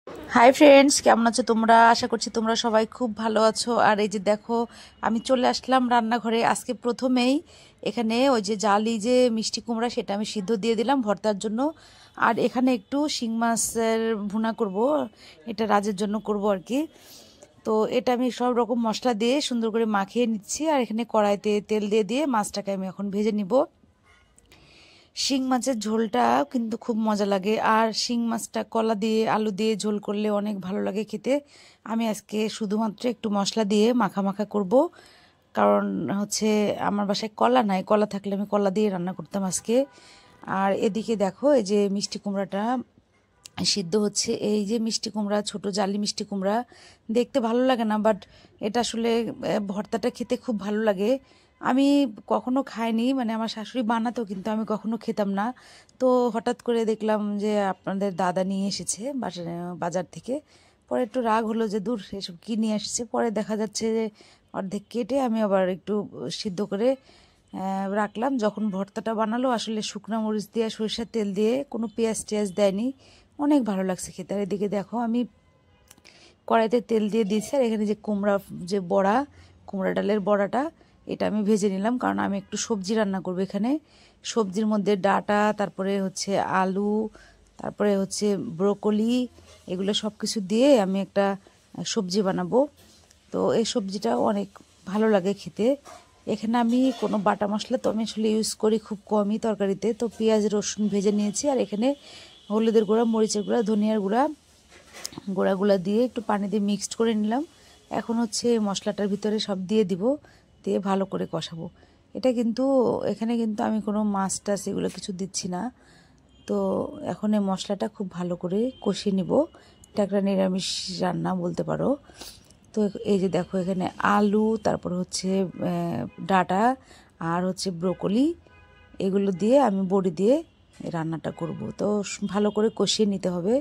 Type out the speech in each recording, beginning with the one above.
Hi friends, কেমন আছো তোমরা? আশা করছি তোমরা সবাই খুব ভালো আছো। আর এই যে দেখো, আমি চলে আসলাম রান্নাঘরে। আজকে প্রথমেই এখানে ওই যে জালি যে মিষ্টি কুমড়া, সেটা আমি সিদ্ধ দিয়ে দিলাম ভর্তার জন্য। আর এখানে একটু শিং মাছের ভুনা করব, এটা রাজের জন্য করব আর কি। তো এটা আমি সব রকম মশলা দিয়ে সুন্দর করে মাখিয়ে নিচ্ছি। আর এখানে কড়াইতে তেল দিয়ে দিয়ে মাছটাকে আমি এখন ভেজে নিব। শিং মাছের ঝোলটা কিন্তু খুব মজা লাগে, আর শিং মাছটা কলা দিয়ে আলু দিয়ে ঝোল করলে অনেক ভালো লাগে খেতে। আমি আজকে শুধুমাত্র একটু মশলা দিয়ে মাখা মাখা করব, কারণ হচ্ছে আমার বাসায় কলা নাই। কলা থাকলে আমি কলা দিয়ে রান্না করতাম আজকে। আর এদিকে দেখো, এই যে মিষ্টি কুমড়াটা সিদ্ধ হচ্ছে। এই যে মিষ্টি কুমড়া, ছোট জালি মিষ্টি কুমড়া দেখতে ভালো লাগে না, বাট এটা আসলে ভর্তাটা খেতে খুব ভালো লাগে। আমি কখনো খাইনি, মানে আমার শাশুড়ি বানাতো কিন্তু আমি কখনো খেতাম না। তো হঠাৎ করে দেখলাম যে আপনাদের দাদা নিয়ে এসেছে বাজার থেকে। পরে একটু রাগ হলো যে দূর এসব কী নিয়ে আসছে। পরে দেখা যাচ্ছে যে অর্ধেক কেটে আমি আবার একটু সিদ্ধ করে রাখলাম। যখন ভর্তাটা বানালো, আসলে শুকনো মরিচ দিয়ে সরিষার তেল দিয়ে, কোনো পেঁয়াজ টেয়াজ দেয়নি, অনেক ভালো লাগছে খেতে। আর এদিকে দেখো, আমি কড়াইতে তেল দিয়ে দিয়েছি। আর এখানে যে কুমড়া, যে বড়া, কুমড়া ডালের বড়াটা, এটা আমি ভেজে নিলাম, কারণ আমি একটু সবজি রান্না করবো এখানে। সবজির মধ্যে ডাঁটা, তারপরে হচ্ছে আলু, তারপরে হচ্ছে ব্রোকলি, এগুলো সব কিছু দিয়ে আমি একটা সবজি বানাবো। তো এই সবজিটা অনেক ভালো লাগে খেতে। এখানে আমি কোনো বাটা মশলা তো আমি আসলে ইউজ করি খুব কমই তরকারিতে। তো পেঁয়াজ রসুন ভেজে নিয়েছি, আর এখানে হলুদের গুঁড়া, মরিচের গুঁড়া, ধনিয়ার গুঁড়া, গুঁড়াগুলা দিয়ে একটু পানি দিয়ে মিক্সড করে নিলাম। এখন হচ্ছে মশলাটার ভিতরে সব দিয়ে দিব, দিয়ে ভালো করে কষাবো। এটা কিন্তু, এখানে কিন্তু আমি কোনো মাছ টাছ এগুলো কিছু দিচ্ছি না। তো এখন এই মশলাটা খুব ভালো করে কষিয়ে নিব। এটা একটা নিরামিষ রান্না বলতে পারো। তো এই যে দেখো, এখানে আলু, তারপর হচ্ছে ডাঁটা, আর হচ্ছে ব্রোকলি, এগুলো দিয়ে আমি বড়ি দিয়ে রান্নাটা করব। তো ভালো করে কষিয়ে নিতে হবে।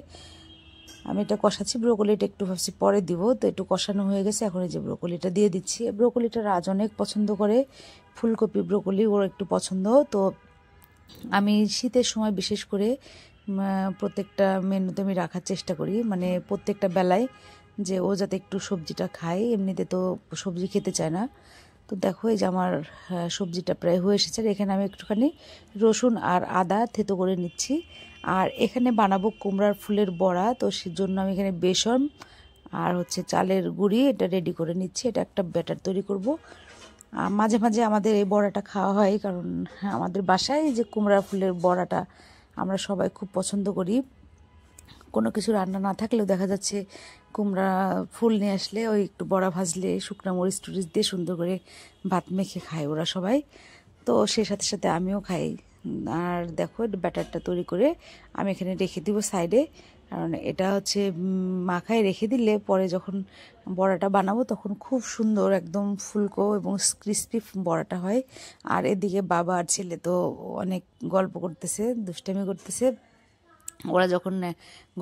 আমি এটা কষাচ্ছি, ব্রোকলিটা একটু ভাবছি পরে দিব। তো একটু কষানো হয়ে গেছে, এখন এই যে ব্রোকলিটা দিয়ে দিচ্ছি। ব্রোকলিটা রাজ অনেক পছন্দ করে, ফুলকপি ব্রোকলি ওর একটু পছন্দ। তো আমি শীতের সময় বিশেষ করে প্রত্যেকটা মেনুতে আমি রাখার চেষ্টা করি, মানে প্রত্যেকটা বেলায়, যে ও যাতে একটু সবজিটা খায়। এমনিতে তো সবজি খেতে চায় না। তো দেখো, এই যে আমার সবজিটা প্রায় হয়ে এসেছে। আর এখানে আমি একটুখানি রসুন আর আদা থেতো করে নিচ্ছি। আর এখানে বানাবো কুমড়ার ফুলের বড়া। তো সেজন্য আমি এখানে বেসন আর হচ্ছে চালের গুঁড়ি এটা রেডি করে নিচ্ছি। এটা একটা ব্যাটার তৈরি করব। মাঝে মাঝে আমাদের এই বড়াটা খাওয়া হয়, কারণ আমাদের বাসায় যে কুমড়া ফুলের বড়াটা আমরা সবাই খুব পছন্দ করি। কোনো কিছু রান্না না থাকলেও দেখা যাচ্ছে কুমড়া ফুল নিয়ে আসলে ওই একটু বড়া ভাজলে শুকনো মরিচ টুরিচ দিয়ে সুন্দর করে ভাত মেখে খায় ওরা সবাই। তো সে সাথে সাথে আমিও খাই। আর দেখো, ব্যাটারটা তৈরি করে আমি এখানে রেখে দিব সাইডে, কারণ এটা হচ্ছে মাখায় রেখে দিলে পরে যখন বড়াটা বানাবো তখন খুব সুন্দর একদম ফুলকো এবং ক্রিস্পি বড়াটা হয়। আর এদিকে বাবা আর ছেলে তো অনেক গল্প করতেছে, দুষ্টামি করতেছে। ওরা যখন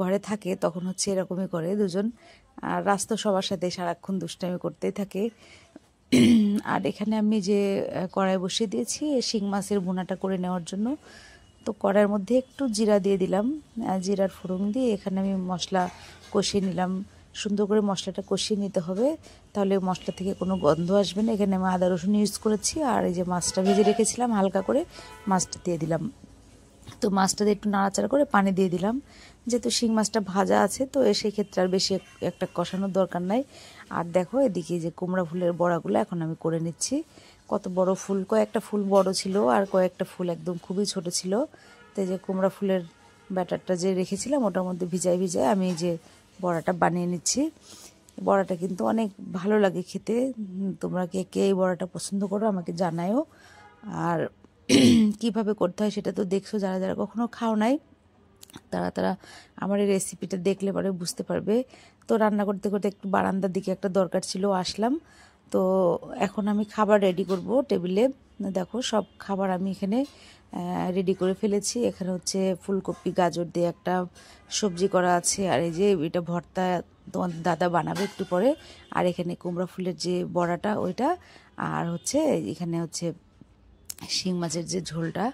ঘরে থাকে তখন হচ্ছে এরকমই করে দুজন। আর রাস্তা সবার সাথে সারাক্ষণ দুষ্টামি করতেই থাকে। আর এখানে আমি যে কড়াই বসিয়ে দিয়েছি শিং মাছের ভুনাটা করে নেওয়ার জন্য। তো কড়াইয়ের মধ্যে একটু জিরা দিয়ে দিলাম, জিরার ফোড়ন দিয়ে এখানে আমি মশলা কষিয়ে নিলাম। সুন্দর করে মশলাটা কষিয়ে নিতে হবে, তাহলে মশলা থেকে কোনো গন্ধ আসবে না। এখানে আমি আদা রসুন ইউজ করেছি। আর এই যে মাছটা ভেজে রেখেছিলাম হালকা করে, মাছটা দিয়ে দিলাম। তো মাছটা দিয়ে একটু নাড়াচাড়া করে পানি দিয়ে দিলাম। যেহেতু শিং মাছটা ভাজা আছে, তো সেই ক্ষেত্রে আর বেশি একটা কষানোর দরকার নাই। আর দেখো, এদিকে যে কুমড়া ফুলের বড়াগুলো এখন আমি করে নিচ্ছি। কত বড় ফুল, কয়েকটা ফুল বড় ছিল আর কয়েকটা ফুল একদম খুবই ছোট ছিল। তো এই যে কুমড়া ফুলের ব্যাটারটা যে রেখেছিলাম ওটার মধ্যে ভিজাই ভিজাই আমি এই যে বড়াটা বানিয়ে নিচ্ছি। বড়াটা কিন্তু অনেক ভালো লাগে খেতে। তোমরা কে কে এই বড়াটা পছন্দ করো আমাকে জানায়ও। আর কিভাবে করতে হয় সেটা তো দেখছো, যারা যারা কখনো খাও নাই তারা তারা আমার এই রেসিপিটা দেখলে পরে বুঝতে পারবে। তো রান্না করতে করতে একটু বারান্দার দিকে একটা দরকার ছিল, আসলাম। তো এখন আমি খাবার রেডি করব টেবিলে। দেখো, সব খাবার আমি এখানে রেডি করে ফেলেছি। এখানে হচ্ছে ফুলকপি গাজর দিয়ে একটা সবজি করা আছে, আর এই যে এটা ভর্তা তোমার দাদা বানাবে একটু পরে। আর এখানে কুমড়া ফুলের যে বড়াটা ওইটা, আর হচ্ছে এখানে হচ্ছে শিং মাছের যে ঝোলটা,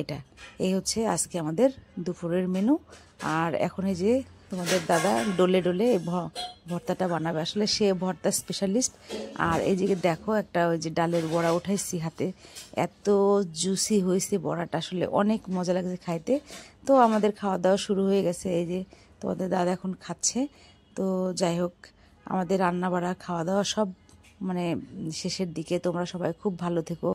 এটা এই হচ্ছে আজকে আমাদের দুপুরের মেনু। আর এখন এই যে তোমাদের দাদা ডলে ডলে এই ভর্তাটা বানাবে। আসলে সে ভর্তা স্পেশালিস্ট। আর এই দিকে দেখো একটা ওই যে ডালের বড়া উঠাইছি হাতে, এত জুসি হয়েছে বড়াটা, আসলে অনেক মজা লাগছে খাইতে। তো আমাদের খাওয়া দাওয়া শুরু হয়ে গেছে, এই যে তোমাদের দাদা এখন খাচ্ছে। তো যাই হোক, আমাদের রান্না বাড়া খাওয়া দাওয়া সব মানে শেষের দিকে। তোমরা সবাই খুব ভালো থেকো।